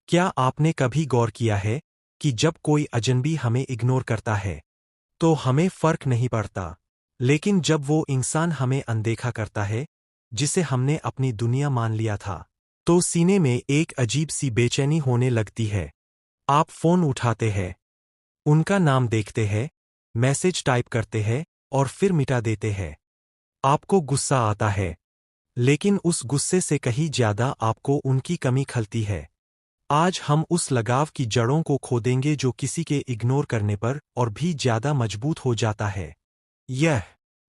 क्या आपने कभी गौर किया है कि जब कोई अजनबी हमें इग्नोर करता है तो हमें फर्क नहीं पड़ता, लेकिन जब वो इंसान हमें अनदेखा करता है जिसे हमने अपनी दुनिया मान लिया था, तो सीने में एक अजीब सी बेचैनी होने लगती है। आप फोन उठाते हैं, उनका नाम देखते हैं, मैसेज टाइप करते हैं और फिर मिटा देते हैं। आपको गुस्सा आता है, लेकिन उस गुस्से से कहीं ज्यादा आपको उनकी कमी खलती है। आज हम उस लगाव की जड़ों को खोदेंगे जो किसी के इग्नोर करने पर और भी ज्यादा मजबूत हो जाता है। यह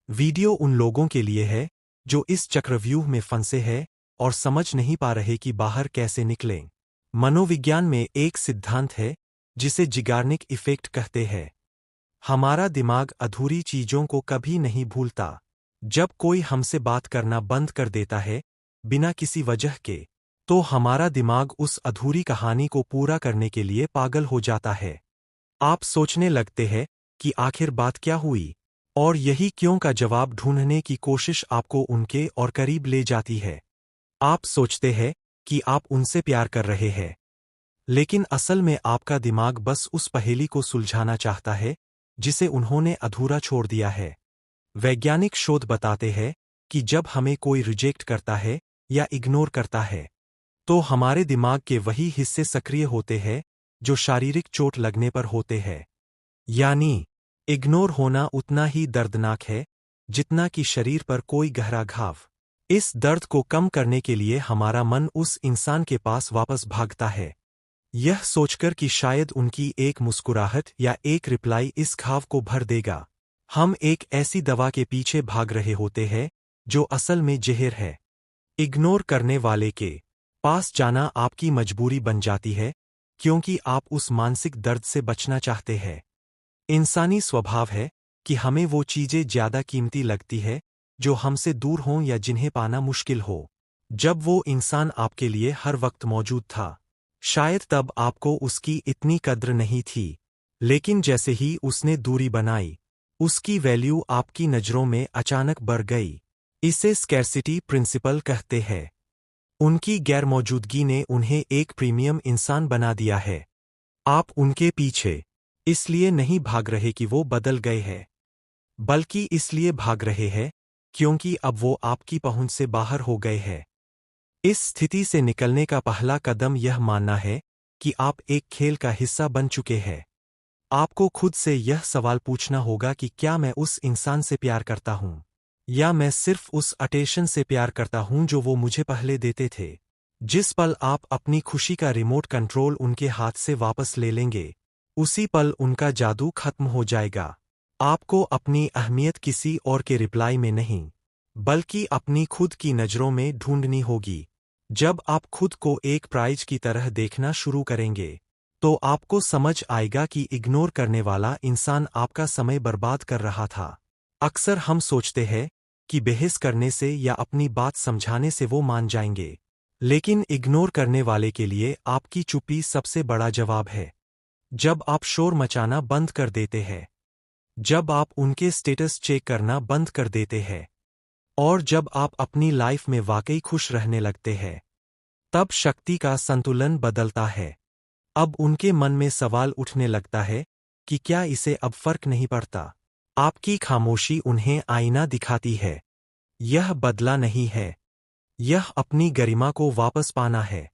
वीडियो उन लोगों के लिए है जो इस चक्रव्यूह में फंसे हैं और समझ नहीं पा रहे कि बाहर कैसे निकलें। मनोविज्ञान में एक सिद्धांत है जिसे जिगार्निक इफेक्ट कहते हैं। हमारा दिमाग अधूरी चीजों को कभी नहीं भूलता। जब कोई हमसे बात करना बंद कर देता है बिना किसी वजह के, तो हमारा दिमाग उस अधूरी कहानी को पूरा करने के लिए पागल हो जाता है। आप सोचने लगते हैं कि आखिर बात क्या हुई, और यही क्यों का जवाब ढूंढने की कोशिश आपको उनके और करीब ले जाती है। आप सोचते हैं कि आप उनसे प्यार कर रहे हैं, लेकिन असल में आपका दिमाग बस उस पहेली को सुलझाना चाहता है जिसे उन्होंने अधूरा छोड़ दिया है। वैज्ञानिक शोध बताते हैं कि जब हमें कोई रिजेक्ट करता है या इग्नोर करता है, तो हमारे दिमाग के वही हिस्से सक्रिय होते हैं जो शारीरिक चोट लगने पर होते हैं। यानी इग्नोर होना उतना ही दर्दनाक है जितना कि शरीर पर कोई गहरा घाव। इस दर्द को कम करने के लिए हमारा मन उस इंसान के पास वापस भागता है, यह सोचकर कि शायद उनकी एक मुस्कुराहट या एक रिप्लाई इस घाव को भर देगा। हम एक ऐसी दवा के पीछे भाग रहे होते हैं जो असल में जहर है। इग्नोर करने वाले के पास जाना आपकी मजबूरी बन जाती है, क्योंकि आप उस मानसिक दर्द से बचना चाहते हैं। इंसानी स्वभाव है कि हमें वो चीजें ज्यादा कीमती लगती है जो हमसे दूर हों या जिन्हें पाना मुश्किल हो। जब वो इंसान आपके लिए हर वक्त मौजूद था, शायद तब आपको उसकी इतनी कद्र नहीं थी, लेकिन जैसे ही उसने दूरी बनाई, उसकी वैल्यू आपकी नजरों में अचानक बढ़ गई। इसे स्कैर्सिटी प्रिंसिपल कहते हैं। उनकी गैरमौजूदगी ने उन्हें एक प्रीमियम इंसान बना दिया है। आप उनके पीछे इसलिए नहीं भाग रहे कि वो बदल गए हैं, बल्कि इसलिए भाग रहे हैं क्योंकि अब वो आपकी पहुंच से बाहर हो गए हैं। इस स्थिति से निकलने का पहला कदम यह मानना है कि आप एक खेल का हिस्सा बन चुके हैं। आपको खुद से यह सवाल पूछना होगा कि क्या मैं उस इंसान से प्यार करता हूं, या मैं सिर्फ उस अटेंशन से प्यार करता हूं जो वो मुझे पहले देते थे। जिस पल आप अपनी खुशी का रिमोट कंट्रोल उनके हाथ से वापस ले लेंगे, उसी पल उनका जादू खत्म हो जाएगा। आपको अपनी अहमियत किसी और के रिप्लाई में नहीं, बल्कि अपनी खुद की नज़रों में ढूंढनी होगी। जब आप खुद को एक प्राइज की तरह देखना शुरू करेंगे, तो आपको समझ आएगा कि इग्नोर करने वाला इंसान आपका समय बर्बाद कर रहा था। अक्सर हम सोचते हैं कि बहस करने से या अपनी बात समझाने से वो मान जाएंगे, लेकिन इग्नोर करने वाले के लिए आपकी चुप्पी सबसे बड़ा जवाब है। जब आप शोर मचाना बंद कर देते हैं, जब आप उनके स्टेटस चेक करना बंद कर देते हैं, और जब आप अपनी लाइफ में वाकई खुश रहने लगते हैं, तब शक्ति का संतुलन बदलता है। अब उनके मन में सवाल उठने लगता है कि क्या इसे अब फर्क नहीं पड़ता। आपकी खामोशी उन्हें आईना दिखाती है। यह बदला नहीं है, यह अपनी गरिमा को वापस पाना है।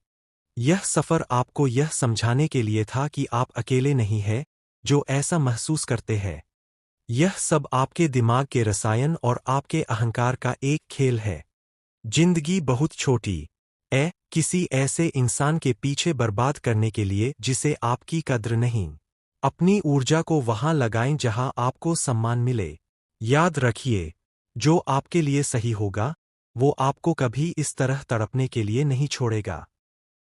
यह सफर आपको यह समझाने के लिए था कि आप अकेले नहीं हैं जो ऐसा महसूस करते हैं। यह सब आपके दिमाग के रसायन और आपके अहंकार का एक खेल है। जिंदगी बहुत छोटी है किसी ऐसे इंसान के पीछे बर्बाद करने के लिए जिसे आपकी कद्र नहीं। अपनी ऊर्जा को वहां लगाएं जहां आपको सम्मान मिले। याद रखिए, जो आपके लिए सही होगा, वो आपको कभी इस तरह तड़पने के लिए नहीं छोड़ेगा।